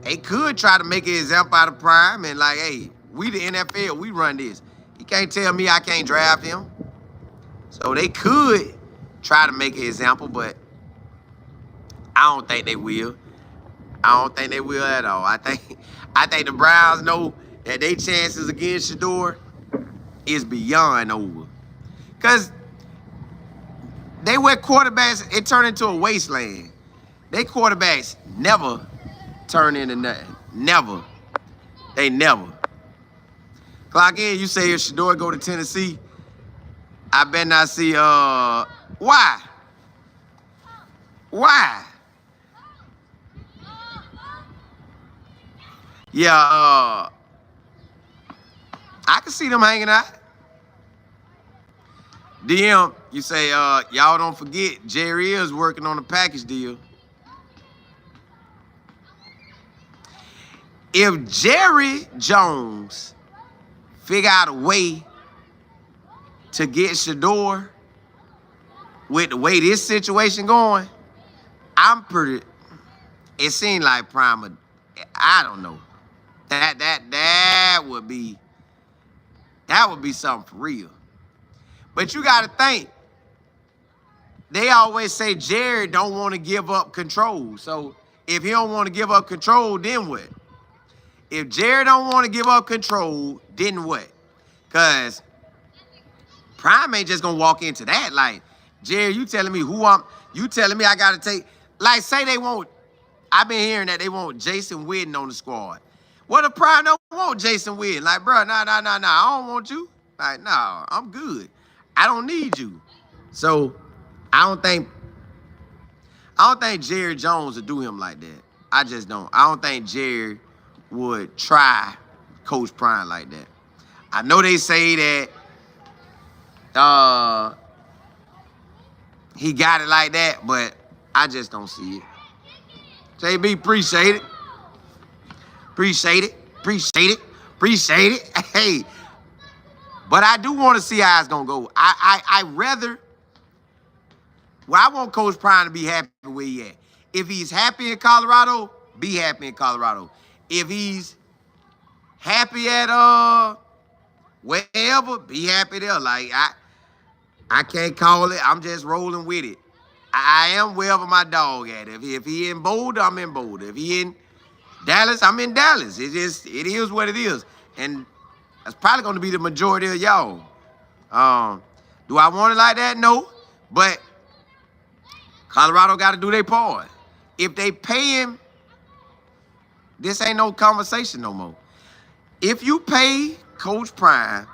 They could try to make an example out of Prime and like, hey, we the NFL, we run this. You can't tell me I can't draft him. So they could try to make an example, but I don't think they will. I don't think they will at all. I think the Browns know that their chances against Shedeur is beyond over. Because they were quarterbacks, it turned into a wasteland. They quarterbacks never turn into nothing. Never. They never. Clock in, you say if Shedeur go to Tennessee, I bet not see, why? Why? Yeah, I can see them hanging out. DM, you say, y'all don't forget, Jerry is working on a package deal. If Jerry Jones figure out a way to get Shedeur with the way this situation going, it seemed like Prime, I don't know. That would be something for real. But you got to think, they always say Jerry don't want to give up control. So if he don't want to give up control, then what? If Jerry don't want to give up control, then what? Because Prime ain't just going to walk into that. Like, Jerry, you telling me you telling me I got to take, like, say they want, I've been hearing that they want Jason Witten on the squad. What if Prime don't want Jason Witten? Like, bro, nah, I don't want you. Like, nah, I'm good. I don't need you. So, I don't think Jerry Jones would do him like that. I just don't. I don't think Jerry would try Coach Prime like that. I know they say that he got it like that, but I just don't see it. JB, appreciate it. Appreciate it. Hey, but I do want to see how it's going to go. I want Coach Prime to be happy where he at. If he's happy in Colorado, be happy in Colorado. If he's happy at Wherever, be happy there. Like, I can't call it. I'm just rolling with it. I am wherever my dog at. If he in Boulder, I'm in Boulder. If he in Dallas, I'm in Dallas. It is what it is. And that's probably going to be the majority of y'all. Do I want it like that? No. But Colorado got to do their part. If they pay him, this ain't no conversation no more. If you pay Coach Prime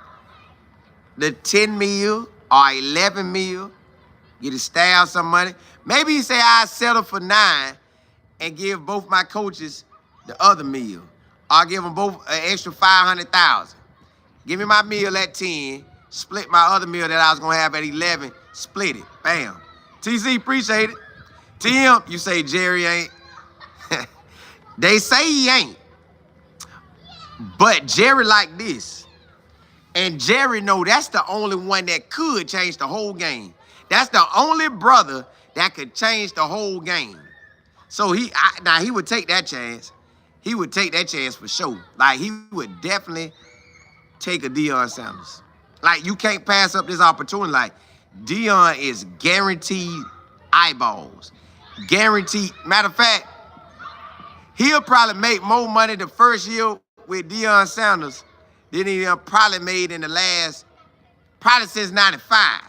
the 10 mil or 11 mil, get his staff some money. Maybe he say I settle for 9 and give both my coaches the other meal. I'll give them both an extra 500,000. Give me my meal at 10, split my other meal that I was gonna have at 11, split it, bam. TC, appreciate it. Tim, you say Jerry ain't. They say he ain't. But Jerry like this. And Jerry know that's the only one that could change the whole game. That's the only brother that could change the whole game. So he would take that chance. He would take that chance for sure. Like, he would definitely take a Deion Sanders. Like, you can't pass up this opportunity. Like, Deion is guaranteed eyeballs. Guaranteed. Matter of fact, he'll probably make more money the first year with Deion Sanders than he probably made in the last, probably since 95.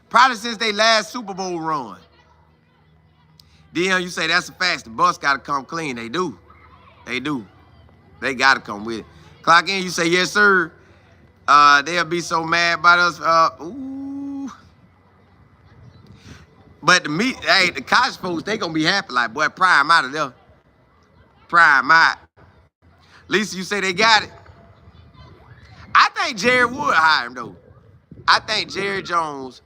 Probably since they last Super Bowl run. Deion, you say that's a fact. The bus got to come clean. They do. They do. They got to come with it. Clock in, you say, yes, sir. They'll be so mad about us. Ooh. But the college folks, they going to be happy. Like, boy, Prime out of there. Prime out. Lisa, you say they got it. I think Jerry would hire him, though. I think Jerry Jones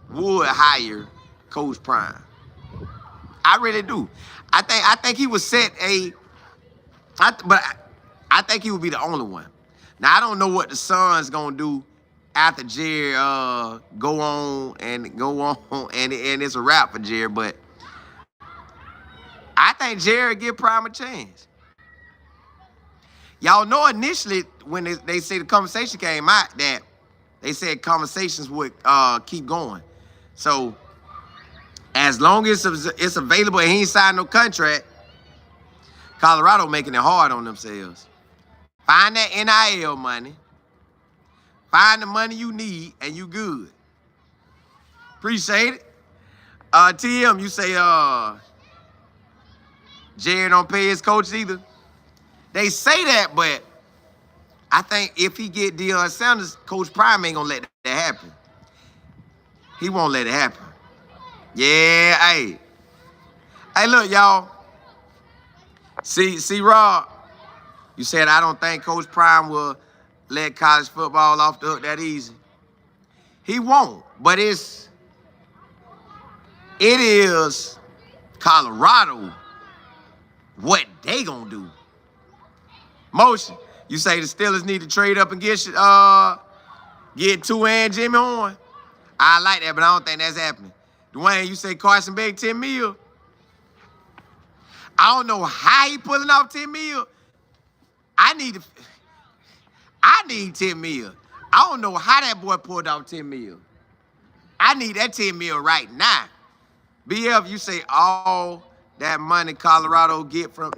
would hire Coach Prime. I really do. I think he would set but I think he would be the only one. Now, I don't know what the Suns gonna do after Jerry go on and it's a wrap for Jerry, but I think Jerry give Prime a chance. Y'all know initially when they say the conversation came out that they said conversations would keep going. So as long as it's available and he ain't signed no contract, Colorado making it hard on themselves. Find that NIL money. Find the money you need and you good. Appreciate it. TM, you say Jerry don't pay his coach either. They say that, but I think if he get Deion Sanders, Coach Prime ain't gonna let that happen. He won't let it happen. Yeah, hey. Hey, look, y'all. See, Rob, you said I don't think Coach Prime will let college football off the hook that easy. He won't, but it is Colorado what they gonna do. Motion, you say the Steelers need to trade up and get Tua and Jimmy Horn. I like that, but I don't think that's happening. Dwayne, you say Carson Beck 10 mil. I don't know how he pulling off 10 mil. I need 10 mil. I don't know how that boy pulled off 10 mil. I need that 10 mil right now. BF, you say all that money Colorado get from...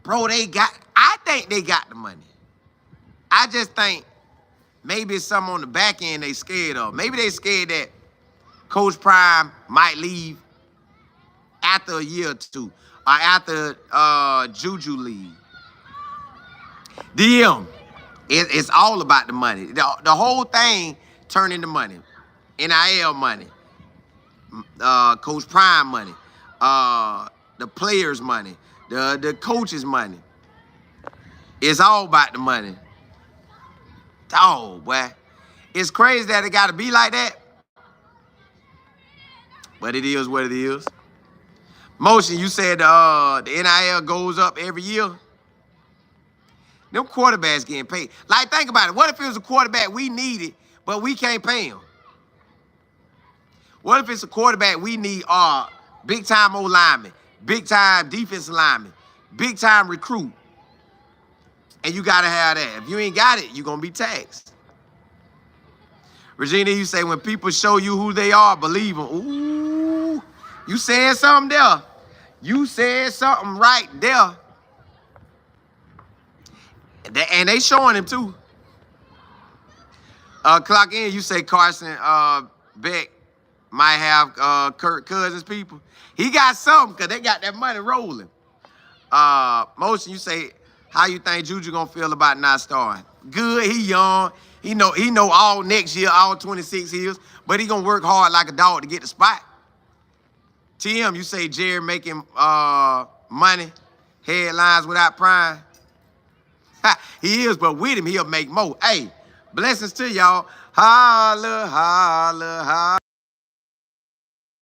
Bro, I think they got the money. I just think maybe it's something on the back end they scared of. Maybe they scared that Coach Prime might leave after a year or two, or after Juju leave. DM, it's all about the money. The whole thing turned into money. NIL money, Coach Prime money, the players' money, the coaches' money. It's all about the money. Oh, boy. It's crazy that it got to be like that. But it is what it is. Motion, you said the NIL goes up every year. Them quarterbacks getting paid. Like, think about it. What if it was a quarterback we needed, but we can't pay him? What if it's a quarterback we need big-time O-lineman, big-time defensive lineman, big-time recruit, And you got to have that. If you ain't got it, you're going to be taxed. Regina, you say when people show you who they are, believe them. Ooh, you said something there. You said something right there. And they showing him too. Clock in, you say Carson Beck might have Kirk Cousins people. He got something because they got that money rolling. Motion, you say, how you think Juju gonna feel about not starting? Good, he young. He know all next year, all 26 years, but he gonna work hard like a dog to get the spot. Tim, you say Jerry making money, headlines without prime. He is, but with him, he'll make more. Hey, blessings to y'all. Holla, holla, holla.